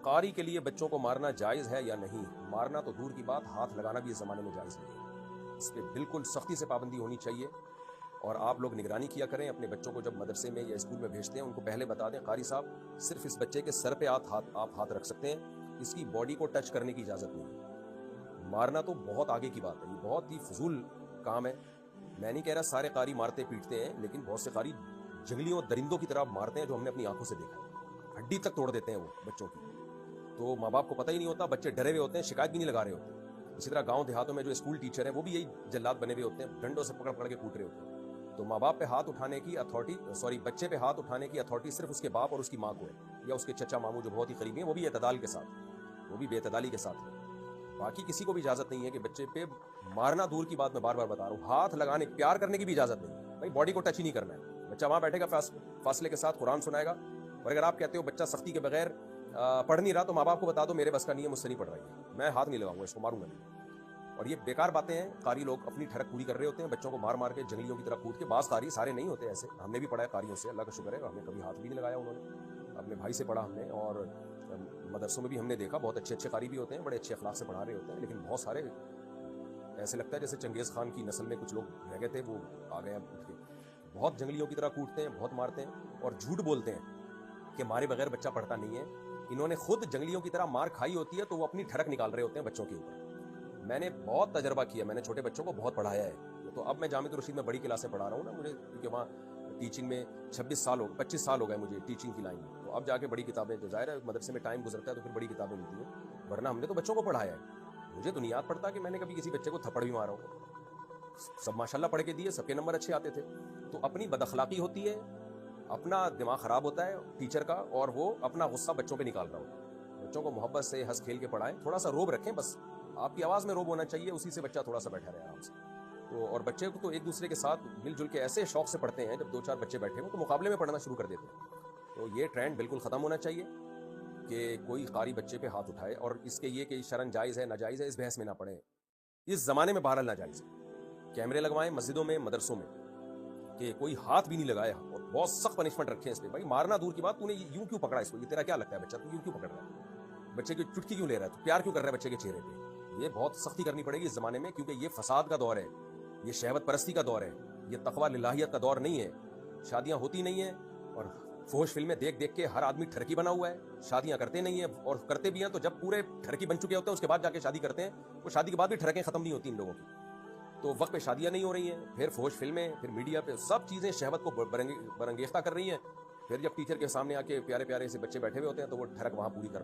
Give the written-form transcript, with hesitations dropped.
قاری کے لیے بچوں کو مارنا جائز ہے یا نہیں؟ مارنا تو دور کی بات، ہاتھ لگانا بھی اس زمانے میں جائز نہیں ہے۔ اس پہ بالکل سختی سے پابندی ہونی چاہیے، اور آپ لوگ نگرانی کیا کریں اپنے بچوں کو جب مدرسے میں یا اسکول میں بھیجتے ہیں، ان کو پہلے بتا دیں قاری صاحب صرف اس بچے کے سر پہ آپ ہاتھ رکھ سکتے ہیں، اس کی باڈی کو ٹچ کرنے کی اجازت نہیں ہے۔ مارنا تو بہت آگے کی بات ہے، یہ بہت ہی فضول کام ہے۔ میں نہیں کہہ رہا سارے قاری مارتے پیٹتے ہیں، لیکن بہت سے قاری جنگلیوں درندوں کی طرح مارتے ہیں، جو ہم نے اپنی آنکھوں سے دیکھا ہے، ہڈی تک توڑ دیتے ہیں وہ بچوں کی۔ تو ماں باپ کو پتہ ہی نہیں ہوتا، بچے ڈرے ہوئے ہوتے ہیں، شکایت بھی نہیں لگا رہے ہوتے۔ اسی طرح گاؤں دیہاتوں میں جو اسکول ٹیچر ہیں وہ بھی یہی جلاد بنے ہوئے ہوتے ہیں، ڈنڈوں سے پکڑ پکڑ کے کوٹ رہے ہوتے ہیں۔ تو ماں باپ پہ ہاتھ اٹھانے کی بچے پہ ہاتھ اٹھانے کی اتھارٹی صرف اس کے باپ اور اس کی ماں کو ہے، یا اس کے چچا ماموں جو بہت ہی قریبی ہیں، وہ بھی اعتدال کے ساتھ، وہ بھی بے اعتدالی کے ساتھ ہے۔ باقی کسی کو بھی اجازت نہیں ہے کہ بچے پہ مارنا دور کی بات، میں بار بار بتا رہا ہوں، ہاتھ لگانے پیار کرنے کی بھی اجازت نہیں ہے۔ بھائی باڈی کو ٹچ ہی نہیں کرنا ہے، بچہ وہاں بیٹھے گا فاصلے کے ساتھ قرآن سنائے گا، اور اگر آپ کہتے ہو بچہ سختی کے بغیر پڑھ نہیں رہا تو ماں باپ کو بتا دو میرے بس کا نہیں ہے، مجھ سے نہیں پڑھ رہا ہے، میں ہاتھ نہیں لگاؤں گا، اس کو ماروں گا نہیں۔ اور یہ بیکار باتیں ہیں، قاری لوگ اپنی ٹھڑک پوری کر رہے ہوتے ہیں، بچوں کو مار مار کے جنگلیوں کی طرح کوٹ کے۔ بعض قاری، سارے نہیں ہوتے ایسے، ہم نے بھی پڑھا ہے قاریوں سے، اللہ کا شکر ہے ہمیں کبھی ہاتھ بھی نہیں لگایا انہوں نے، اپنے بھائی سے پڑھا ہم نے، اور مدرسوں میں بھی ہم نے دیکھا بہت اچھے قاری بھی ہوتے ہیں، بڑے اچھے اخلاق سے پڑھا رہے ہوتے ہیں، لیکن بہت سارے ایسے لگتا ہے جیسے چنگیز خان کی نسل میں کچھ لوگ رہ گئے تھے، وہ آ گئے ہیں اٹھ کے، بہت جنگلیوں کی طرح کوٹتے ہیں، بہت مارتے ہیں، اور جھوٹ بولتے ہیں کہ مارے بغیر بچہ پڑھتا نہیں ہے۔ انہوں نے خود جنگلیوں کی طرح مار کھائی ہوتی ہے، تو وہ اپنی ٹھڑک نکال رہے ہوتے ہیں بچوں کے اوپر۔ میں نے بہت تجربہ کیا، میں نے چھوٹے بچوں کو بہت پڑھایا ہے، تو اب میں جامعۃ الرشید میں بڑی کلاسیں پڑھا رہا ہوں نا، مجھے کیونکہ وہاں ٹیچنگ میں 25 سال ہو گئے مجھے ٹیچنگ کی لائن میں، تو اب جا کے بڑی کتابیں، جو ظاہر ہے مدرسے میں ٹائم گزرتا ہے تو پھر بڑی کتابیں ملتی ہیں، ورنہ ہم نے تو بچوں کو پڑھایا ہے۔ مجھے تو نہیں یاد پڑتا کہ میں نے کبھی کسی بچے کو تھپڑ بھی مارا ہو، سب ماشاءاللہ پڑھ کے دیے، سب کے نمبر اچھے آتے تھے۔ تو اپنی بد اخلاقی ہوتی ہے، اپنا دماغ خراب ہوتا ہے ٹیچر کا، اور وہ اپنا غصہ بچوں پہ نکال رہا ہوتا ہے۔ بچوں کو محبت سے ہنس کھیل کے پڑھائیں، تھوڑا سا روب رکھیں، بس آپ کی آواز میں روب ہونا چاہیے، اسی سے بچہ تھوڑا سا بیٹھا رہے آرام سے۔ تو اور بچے کو تو ایک دوسرے کے ساتھ مل جل کے ایسے شوق سے پڑھتے ہیں، جب 2-4 بچے بیٹھے ہوں تو مقابلے میں پڑھنا شروع کر دیتے ہیں۔ تو یہ ٹرینڈ بالکل ختم ہونا چاہیے کہ کوئی قاری بچے پہ ہاتھ اٹھائے، اور اس کے یہ کہ شرعاً جائز ہے ناجائز ہے اس بحث میں نہ پڑیں، اس زمانے میں بہرحال ناجائز ہے۔ کیمرے لگوائیں مسجدوں میں، مدرسوں میں، کہ کوئی ہاتھ بھی نہیں لگایا، اور بہت سخت پنشمنٹ رکھیں اس پہ۔ بھائی مارنا دور کی بات، تو نے یوں کیوں پکڑا اس کو، یہ تیرا کیا لگتا ہے بچہ، تو یوں کیوں پکڑ رہا ہے، بچے کی چٹکی کیوں لے رہا ہے، تو پیار کیوں کر رہا ہے بچے کے چہرے پہ؟ یہ بہت سختی کرنی پڑے گی اس زمانے میں، کیونکہ یہ فساد کا دور ہے، یہ شہوت پرستی کا دور ہے، یہ تقویٰ للہیت کا دور نہیں ہے۔ شادیاں ہوتی نہیں ہیں، اور فحش فلمیں دیکھ دیکھ کے ہر آدمی ٹھرکی بنا ہوا ہے، شادیاں کرتے نہیں ہیں، اور کرتے بھی ہیں تو جب پورے ٹھرکی بن چکے ہوتے ہیں اس کے بعد جا کے شادی کرتے ہیں، وہ شادی کے بعد بھی ٹھڑکیں ختم نہیں ہوتی ان لوگوں کی۔ تو وقت پہ شادیاں نہیں ہو رہی ہیں، پھر فحش فلمیں، پھر میڈیا پہ سب چیزیں شہوت کو برانگیختہ کر رہی ہیں، پھر جب ٹیچر کے سامنے آ کے پیارے پیارے سے بچے بیٹھے ہوئے ہوتے ہیں تو وہ ٹھڑک وہاں پوری کر